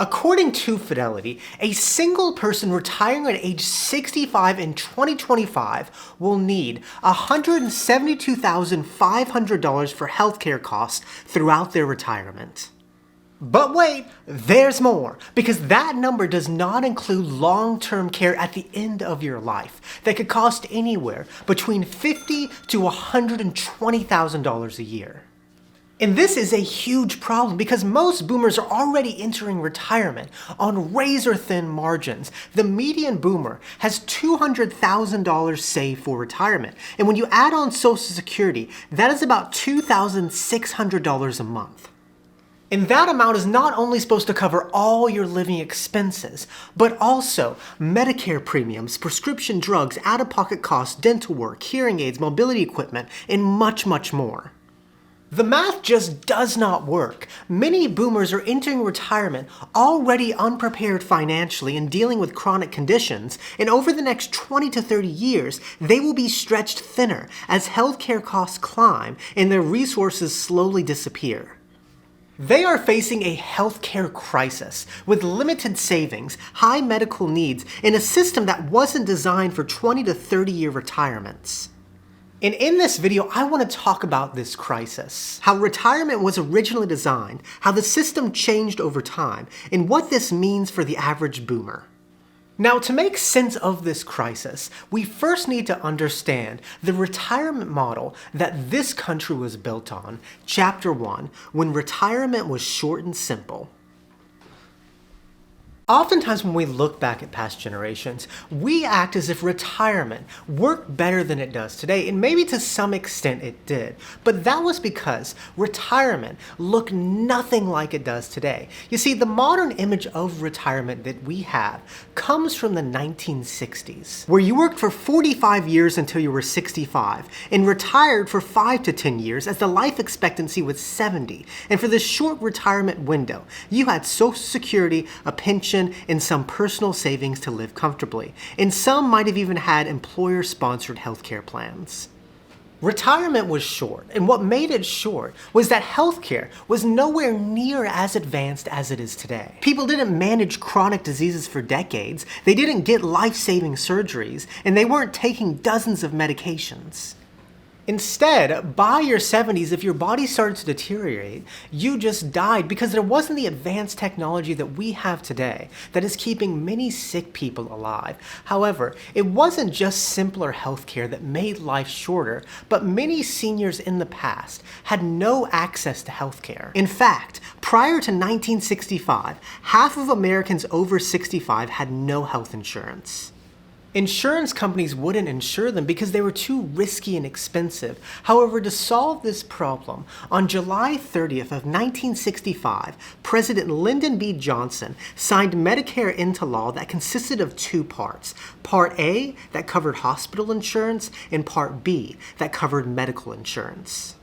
According to Fidelity, a single person retiring at age 65 in 2025 will need $172,500 for healthcare costs throughout their retirement. But wait, there's more, because that number does not include long-term care at the end of your life that could cost anywhere between $50,000 to $120,000 a year. And this is a huge problem because most boomers are already entering retirement on razor-thin margins. The median boomer has $200,000 saved for retirement. And when you add on Social Security, that is about $2,600 a month. And that amount is not only supposed to cover all your living expenses, but also Medicare premiums, prescription drugs, out-of-pocket costs, dental work, hearing aids, mobility equipment, and much, much more. The math just does not work. Many boomers are entering retirement already unprepared financially and dealing with chronic conditions, and over the next 20 to 30 years, they will be stretched thinner as healthcare costs climb and their resources slowly disappear. They are facing a healthcare crisis with limited savings, high medical needs, and a system that wasn't designed for 20 to 30-year retirements. And in this video, I want to talk about this crisis, how retirement was originally designed, how the system changed over time, and what this means for the average boomer. Now, to make sense of this crisis, we first need to understand the retirement model that this country was built on, Chapter 1, when retirement was short and simple. Oftentimes when we look back at past generations, we act as if retirement worked better than it does today, and maybe to some extent it did. But that was because retirement looked nothing like it does today. You see, the modern image of retirement that we have comes from the 1960s, where you worked for 45 years until you were 65, and retired for 5 to 10 years as the life expectancy was 70. And for this short retirement window, you had Social Security, a pension, and some personal savings to live comfortably, and some might have even had employer-sponsored healthcare plans. Retirement was short, and what made it short was that healthcare was nowhere near as advanced as it is today. People didn't manage chronic diseases for decades, they didn't get life-saving surgeries, and they weren't taking dozens of medications. Instead, by your 70s, if your body started to deteriorate, you just died because there wasn't the advanced technology that we have today that is keeping many sick people alive. However, it wasn't just simpler healthcare that made life shorter, but many seniors in the past had no access to healthcare. In fact, prior to 1965, half of Americans over 65 had no health insurance. Insurance companies wouldn't insure them because they were too risky and expensive. However, to solve this problem, on July 30th of 1965, President Lyndon B. Johnson signed Medicare into law that consisted of two parts. Part A, that covered hospital insurance, and Part B, that covered medical insurance.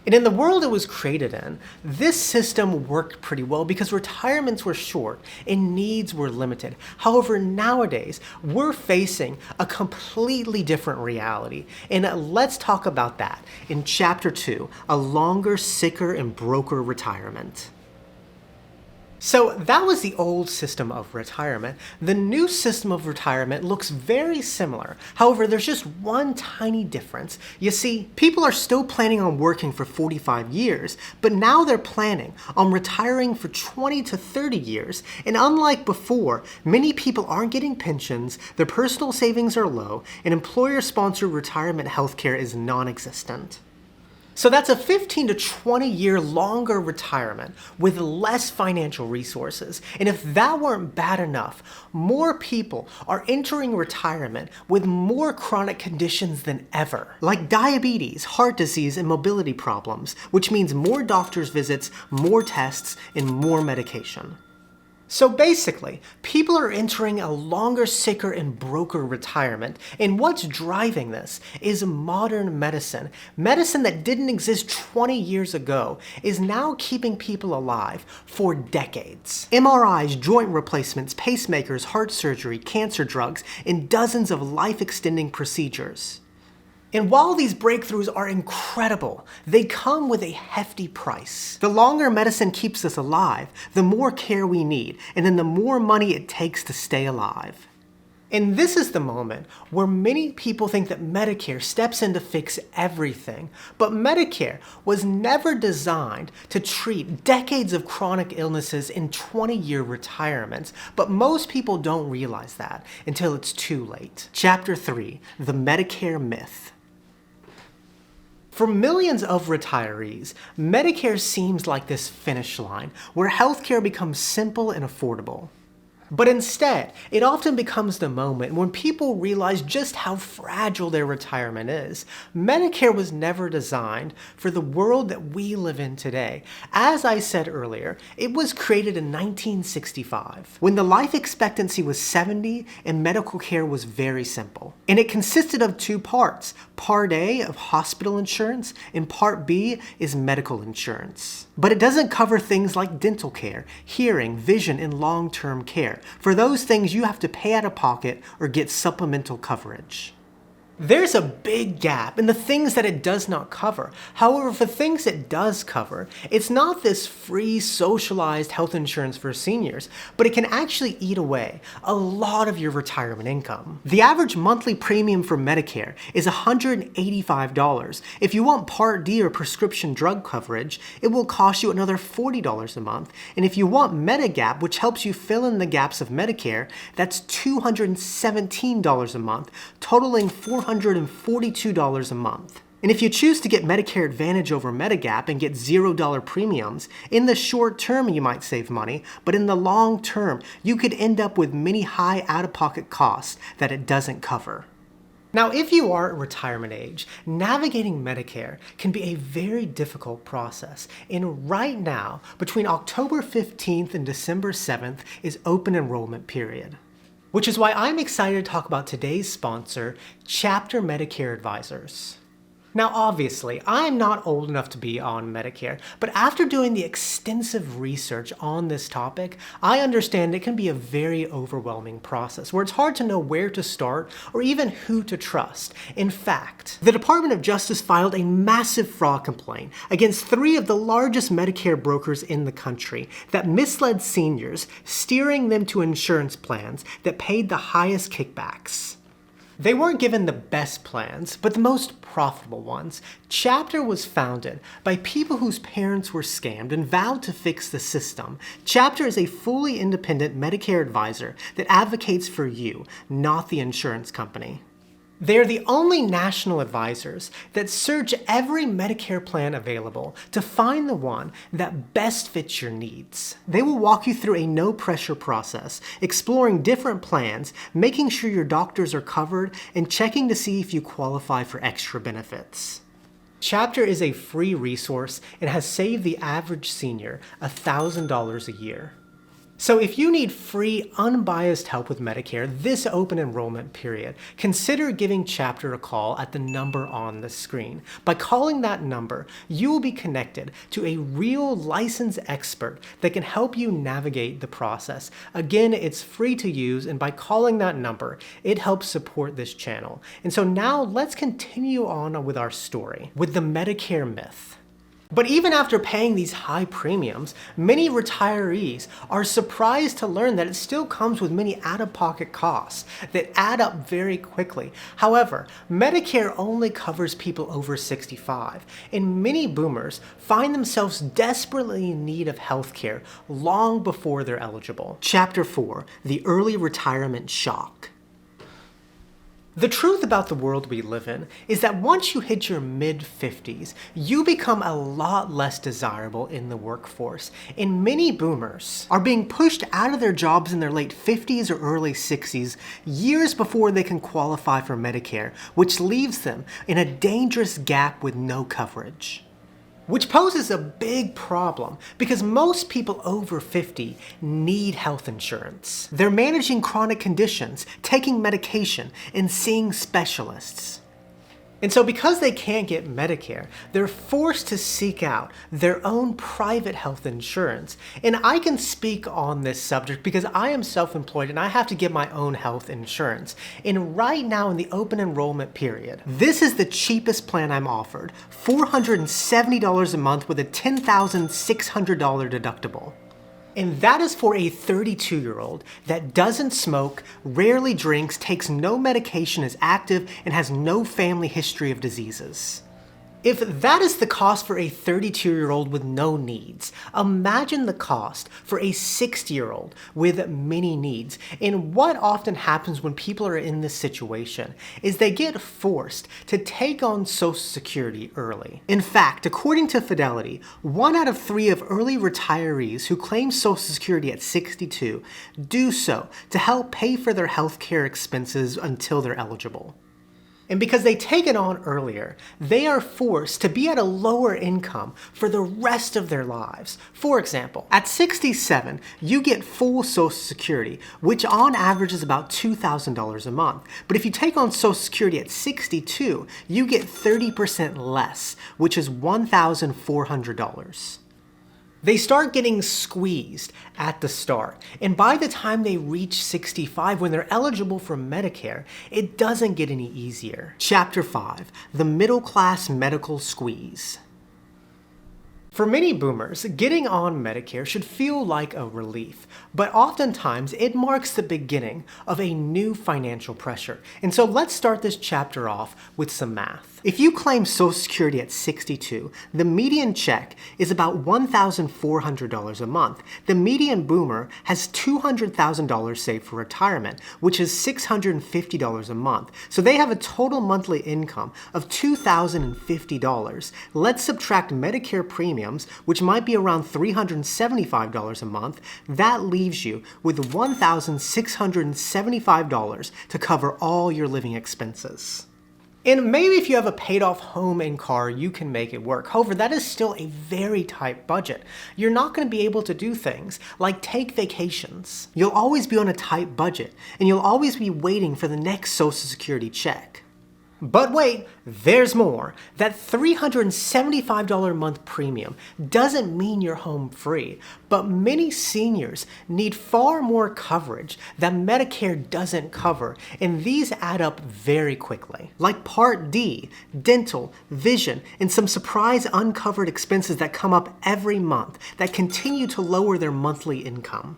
And in the world it was created in, this system worked pretty well because retirements were short and needs were limited. However, nowadays, we're facing a completely different reality. And let's talk about that in Chapter 2, a longer, sicker, and broker retirement. So that was the old system of retirement. The new system of retirement looks very similar. However, there's just one tiny difference. You see, people are still planning on working for 45 years, but now they're planning on retiring for 20 to 30 years. And unlike before, many people aren't getting pensions, their personal savings are low, and employer-sponsored retirement healthcare is non-existent. So that's a 15 to 20 year longer retirement with less financial resources. And if that weren't bad enough, more people are entering retirement with more chronic conditions than ever, like diabetes, heart disease, and mobility problems, which means more doctor's visits, more tests, and more medication. So basically, people are entering a longer, sicker, and broker retirement, and what's driving this is modern medicine. Medicine that didn't exist 20 years ago is now keeping people alive for decades. MRIs, joint replacements, pacemakers, heart surgery, cancer drugs, and dozens of life-extending procedures. And while these breakthroughs are incredible, they come with a hefty price. The longer medicine keeps us alive, the more care we need, and then the more money it takes to stay alive. And this is the moment where many people think that Medicare steps in to fix everything. But Medicare was never designed to treat decades of chronic illnesses in 20-year retirements. But most people don't realize that until it's too late. Chapter 3, the Medicare myth. For millions of retirees, Medicare seems like this finish line where healthcare becomes simple and affordable. But instead, it often becomes the moment when people realize just how fragile their retirement is. Medicare was never designed for the world that we live in today. As I said earlier, it was created in 1965, when the life expectancy was 70 and medical care was very simple. And it consisted of two parts. Part A of hospital insurance and Part B is medical insurance. But it doesn't cover things like dental care, hearing, vision, and long-term care. For those things, you have to pay out of pocket or get supplemental coverage. There's a big gap in the things that it does not cover. However, for things it does cover, it's not this free socialized health insurance for seniors, but it can actually eat away a lot of your retirement income. The average monthly premium for Medicare is $185. If you want Part D or prescription drug coverage, it will cost you another $40 a month. And if you want Medigap, which helps you fill in the gaps of Medicare, that's $217 a month, totaling $442 a month. And if you choose to get Medicare Advantage over Medigap and get $0 premiums, in the short term you might save money, but in the long term you could end up with many high out-of-pocket costs that it doesn't cover. Now, if you are at retirement age, navigating Medicare can be a very difficult process. And right now, between October 15th and December 7th is open enrollment period. Which is why I'm excited to talk about today's sponsor, Chapter Medicare Advisors. Now obviously, I'm not old enough to be on Medicare, but after doing the extensive research on this topic, I understand it can be a very overwhelming process where it's hard to know where to start or even who to trust. In fact, the Department of Justice filed a massive fraud complaint against 3 of the largest Medicare brokers in the country that misled seniors, steering them to insurance plans that paid the highest kickbacks. They weren't given the best plans, but the most profitable ones. Chapter was founded by people whose parents were scammed and vowed to fix the system. Chapter is a fully independent Medicare advisor that advocates for you, not the insurance company. They are the only national advisors that search every Medicare plan available to find the one that best fits your needs. They will walk you through a no-pressure process, exploring different plans, making sure your doctors are covered, and checking to see if you qualify for extra benefits. Chapter is a free resource and has saved the average senior $1,000 a year. So if you need free, unbiased help with Medicare this open enrollment period, consider giving Chapter a call at the number on the screen. By calling that number, you will be connected to a real licensed expert that can help you navigate the process. Again, it's free to use, and by calling that number, it helps support this channel. And so now let's continue on with our story, with the Medicare myth. But even after paying these high premiums, many retirees are surprised to learn that it still comes with many out-of-pocket costs that add up very quickly. However, Medicare only covers people over 65, and many boomers find themselves desperately in need of health care long before they're eligible. Chapter 4, the early retirement shock. The truth about the world we live in is that once you hit your mid-50s, you become a lot less desirable in the workforce, and many boomers are being pushed out of their jobs in their late 50s or early 60s years before they can qualify for Medicare, which leaves them in a dangerous gap with no coverage. Which poses a big problem because most people over 50 need health insurance. They're managing chronic conditions, taking medication, and seeing specialists. And so because they can't get Medicare, they're forced to seek out their own private health insurance. And I can speak on this subject because I am self-employed and I have to get my own health insurance. And right now in the open enrollment period, this is the cheapest plan I'm offered, $470 a month with a $10,600 deductible. And that is for a 32-year-old that doesn't smoke, rarely drinks, takes no medication, is active, and has no family history of diseases. If that is the cost for a 32-year-old with no needs, imagine the cost for a 60-year-old with many needs. And what often happens when people are in this situation is they get forced to take on Social Security early. In fact, according to Fidelity, 1 out of 3 of early retirees who claim Social Security at 62 do so to help pay for their healthcare expenses until they're eligible. And because they take it on earlier, they are forced to be at a lower income for the rest of their lives. For example, at 67, you get full Social Security, which on average is about $2,000 a month. But if you take on Social Security at 62, you get 30% less, which is $1,400. They start getting squeezed at the start, and by the time they reach 65, when they're eligible for Medicare, it doesn't get any easier. Chapter 5, the middle class medical squeeze. For many boomers, getting on Medicare should feel like a relief, but oftentimes it marks the beginning of a new financial pressure. And so let's start this chapter off with some math. If you claim Social Security at 62, the median check is about $1,400 a month. The median boomer has $200,000 saved for retirement, which is $650 a month. So they have a total monthly income of $2,050. Let's subtract Medicare premiums, which might be around $375 a month. That leaves you with $1,675 to cover all your living expenses. And maybe if you have a paid off home and car, you can make it work. However, that is still a very tight budget. You're not going to be able to do things like take vacations. You'll always be on a tight budget, and you'll always be waiting for the next Social Security check. But wait, there's more. That $375 a month premium doesn't mean you're home free, but many seniors need far more coverage that Medicare doesn't cover, and these add up very quickly. Like Part D, dental, vision, and some surprise uncovered expenses that come up every month that continue to lower their monthly income.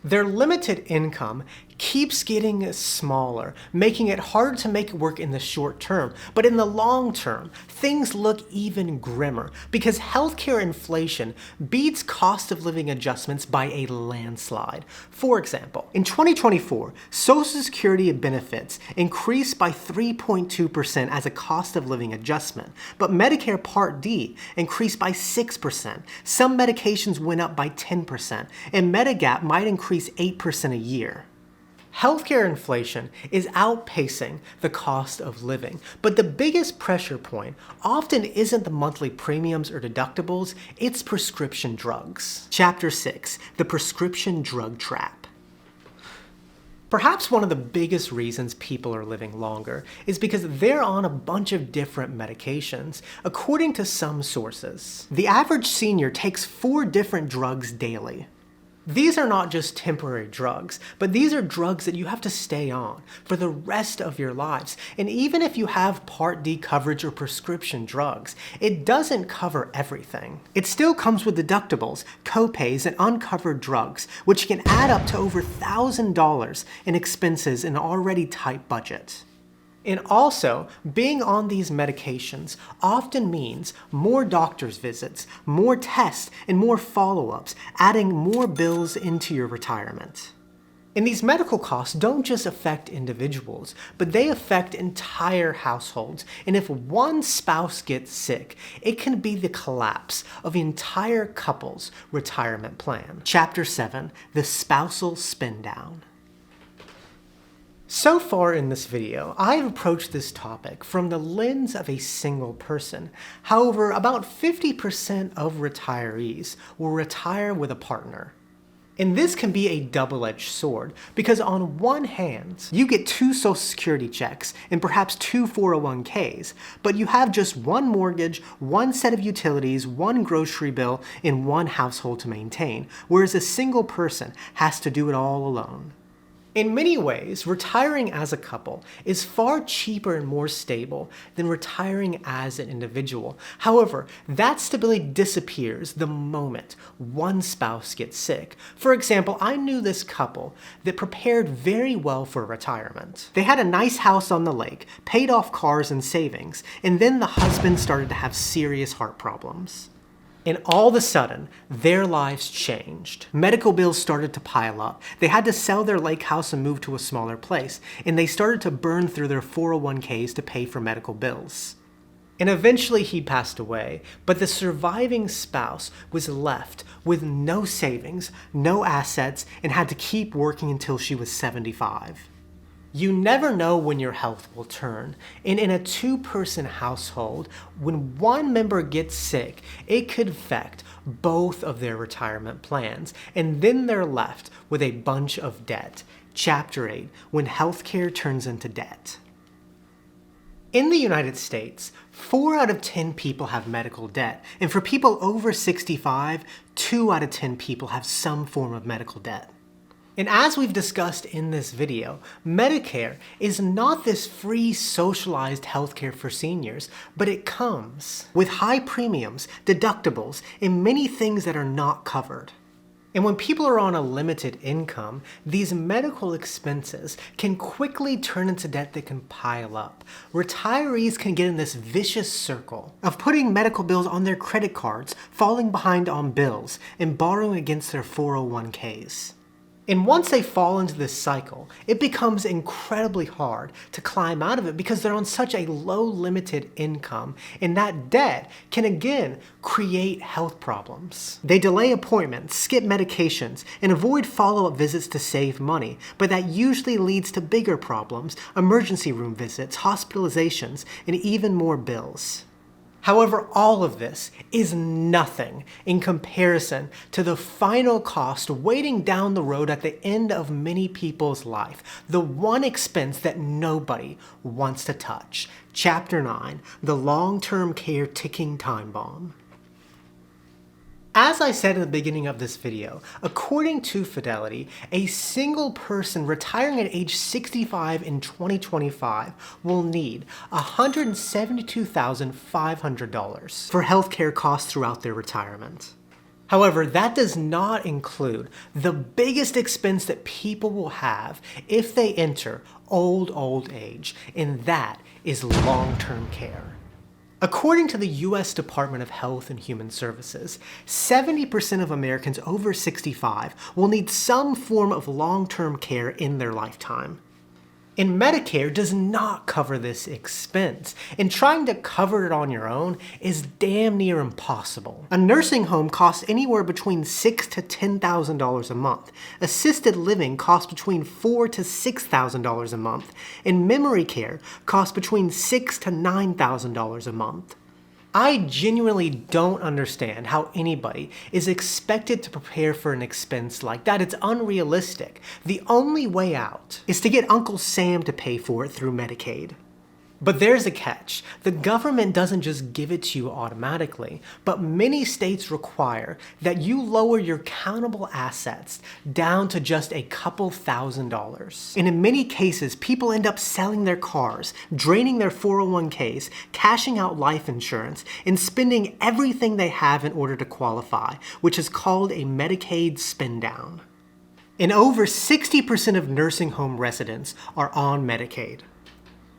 Their limited income keeps getting smaller, making it hard to make it work in the short term. But in the long term, things look even grimmer because healthcare inflation beats cost of living adjustments by a landslide. For example, in 2024, Social Security benefits increased by 3.2% as a cost of living adjustment, but Medicare Part D increased by 6%. Some medications went up by 10%, and Medigap might increase 8% a year. Healthcare inflation is outpacing the cost of living, but the biggest pressure point often isn't the monthly premiums or deductibles, it's prescription drugs. Chapter 6, the prescription drug trap. Perhaps one of the biggest reasons people are living longer is because they're on a bunch of different medications. According to some sources, the average senior takes 4 different drugs daily. These are not just temporary drugs, but these are drugs that you have to stay on for the rest of your lives. And even if you have Part D coverage or prescription drugs, it doesn't cover everything. It still comes with deductibles, copays, and uncovered drugs, which can add up to over $1,000 in expenses in an already tight budget. And also, being on these medications often means more doctor's visits, more tests, and more follow-ups, adding more bills into your retirement. And these medical costs don't just affect individuals, but they affect entire households. And if one spouse gets sick, it can be the collapse of the entire couple's retirement plan. Chapter 7, the spousal spin down. So far in this video, I've approached this topic from the lens of a single person. However, about 50% of retirees will retire with a partner. And this can be a double-edged sword, because on one hand, you get 2 Social Security checks and perhaps 2 401ks, but you have just 1 mortgage, 1 set of utilities, 1 grocery bill, and 1 household to maintain, whereas a single person has to do it all alone. In many ways, retiring as a couple is far cheaper and more stable than retiring as an individual. However, that stability disappears the moment one spouse gets sick. For example, I knew this couple that prepared very well for retirement. They had a nice house on the lake, paid off cars and savings, and then the husband started to have serious heart problems. And all of a sudden, their lives changed. Medical bills started to pile up. They had to sell their lake house and move to a smaller place. And they started to burn through their 401ks to pay for medical bills. And eventually he passed away, but the surviving spouse was left with no savings, no assets, and had to keep working until she was 75. You never know when your health will turn, and in a 2-person household, when one member gets sick, it could affect both of their retirement plans, and then they're left with a bunch of debt. Chapter 8, when healthcare turns into debt. In the United States, 4 out of 10 people have medical debt, and for people over 65, 2 out of 10 people have some form of medical debt. And as we've discussed in this video, Medicare is not this free socialized healthcare for seniors, but it comes with high premiums, deductibles, and many things that are not covered. And when people are on a limited income, these medical expenses can quickly turn into debt that can pile up. Retirees can get in this vicious circle of putting medical bills on their credit cards, falling behind on bills, and borrowing against their 401ks. And once they fall into this cycle, it becomes incredibly hard to climb out of it because they're on such a low limited income, and that debt can again create health problems. They delay appointments, skip medications, and avoid follow-up visits to save money, but that usually leads to bigger problems, emergency room visits, hospitalizations, and even more bills. However, all of this is nothing in comparison to the final cost waiting down the road at the end of many people's life, the one expense that nobody wants to touch. Chapter 9, the long-term care ticking time bomb. As I said in the beginning of this video, according to Fidelity, a single person retiring at age 65 in 2025 will need $172,500 for healthcare costs throughout their retirement. However, that does not include the biggest expense that people will have if they enter old age, and that is long-term care. According to the U.S. Department of Health and Human Services, 70% of Americans over 65 will need some form of long-term care in their lifetime. And Medicare does not cover this expense, and trying to cover it on your own is damn near impossible. A nursing home costs anywhere between $6,000 to $10,000 a month. Assisted living costs between $4,000 to $6,000 a month, and memory care costs between $6,000 to $9,000 a month. I genuinely don't understand how anybody is expected to prepare for an expense like that. It's unrealistic. The only way out is to get Uncle Sam to pay for it through Medicaid. But there's a catch. The government doesn't just give it to you automatically, but many states require that you lower your countable assets down to just a couple $1,000s. And in many cases, people end up selling their cars, draining their 401ks, cashing out life insurance, and spending everything they have in order to qualify, which is called a Medicaid spend down. And over 60% of nursing home residents are on Medicaid.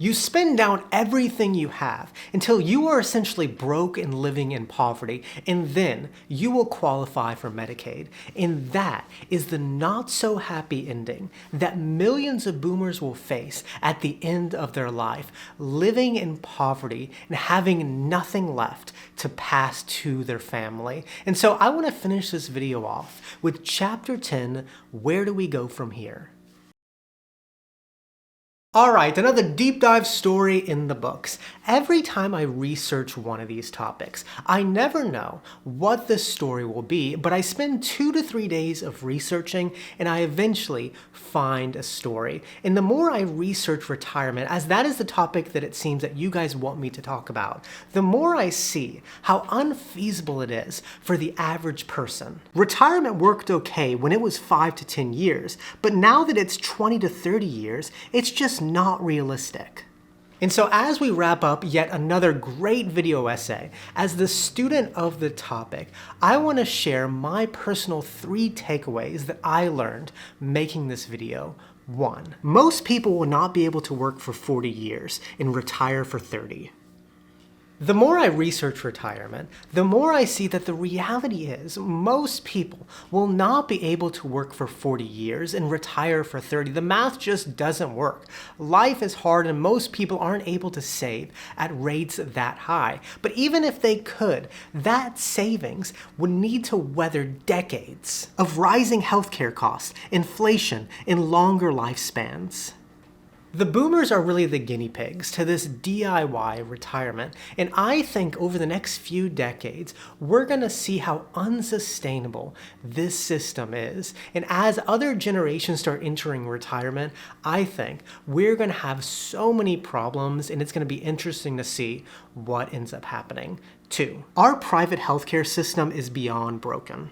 You spend down everything you have until you are essentially broke and living in poverty, and then you will qualify for Medicaid. And that is the not so happy ending that millions of boomers will face at the end of their life, living in poverty and having nothing left to pass to their family. And so I want to finish this video off with Chapter 10, where do we go from here? Alright, another deep dive story in the books. Every time I research one of these topics, I never know what the story will be, but I spend 2 to 3 days of researching and I eventually find a story. And the more I research retirement, as that is the topic that it seems that you guys want me to talk about, the more I see how unfeasible it is for the average person. Retirement worked okay when it was 5 to 10 years, but now that it's 20 to 30 years, it's just not realistic. And so as we wrap up yet another great video essay, as the student of the topic, I want to share my personal 3 takeaways that I learned making this video. 1. Most people will not be able to work for 40 years and retire for 30. The more I research retirement, the more I see that the reality is most people will not be able to work for 40 years and retire for 30. The math just doesn't work. Life is hard and most people aren't able to save at rates that high. But even if they could, that savings would need to weather decades of rising healthcare costs, inflation, and longer lifespans. The boomers are really the guinea pigs to this DIY retirement, and I think over the next few decades, we're going to see how unsustainable this system is. And as other generations start entering retirement, I think we're going to have so many problems, and it's going to be interesting to see what ends up happening. 2. Our private healthcare system is beyond broken.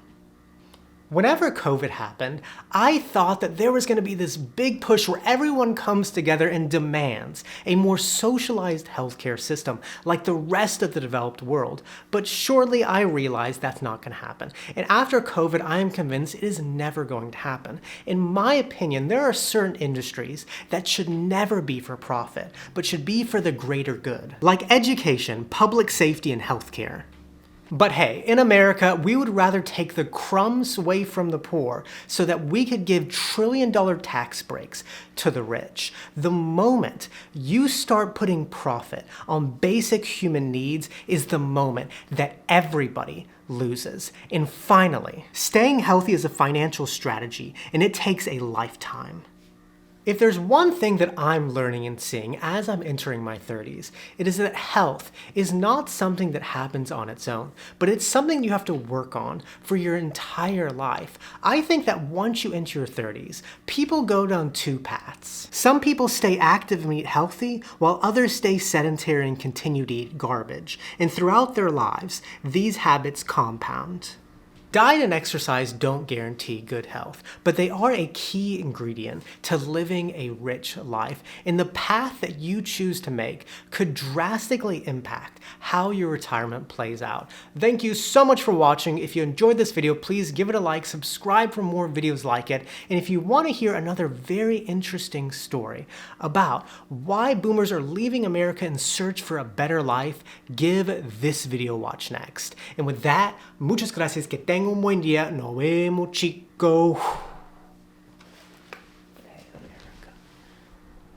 Whenever COVID happened, I thought that there was going to be this big push where everyone comes together and demands a more socialized healthcare system like the rest of the developed world. But shortly I realized that's not going to happen. And after COVID, I am convinced it is never going to happen. In my opinion, there are certain industries that should never be for profit, but should be for the greater good, like education, public safety, and healthcare. But hey, in America, we would rather take the crumbs away from the poor so that we could give trillion-dollar tax breaks to the rich. The moment you start putting profit on basic human needs is the moment that everybody loses. And finally, staying healthy is a financial strategy, and it takes a lifetime. If there's one thing that I'm learning and seeing as I'm entering my 30s, it is that health is not something that happens on its own, but it's something you have to work on for your entire life. I think that once you enter your 30s, people go down 2 paths. Some people stay active and eat healthy, while others stay sedentary and continue to eat garbage. And throughout their lives, these habits compound. Diet and exercise don't guarantee good health, but they are a key ingredient to living a rich life, and the path that you choose to make could drastically impact how your retirement plays out. Thank you so much for watching. If you enjoyed this video, please give it a like, subscribe for more videos like it, and if you want to hear another very interesting story about why boomers are leaving America in search for a better life, give this video a watch next. And with that, muchas gracias, que tengan un buen día. Nos vemos, chicos.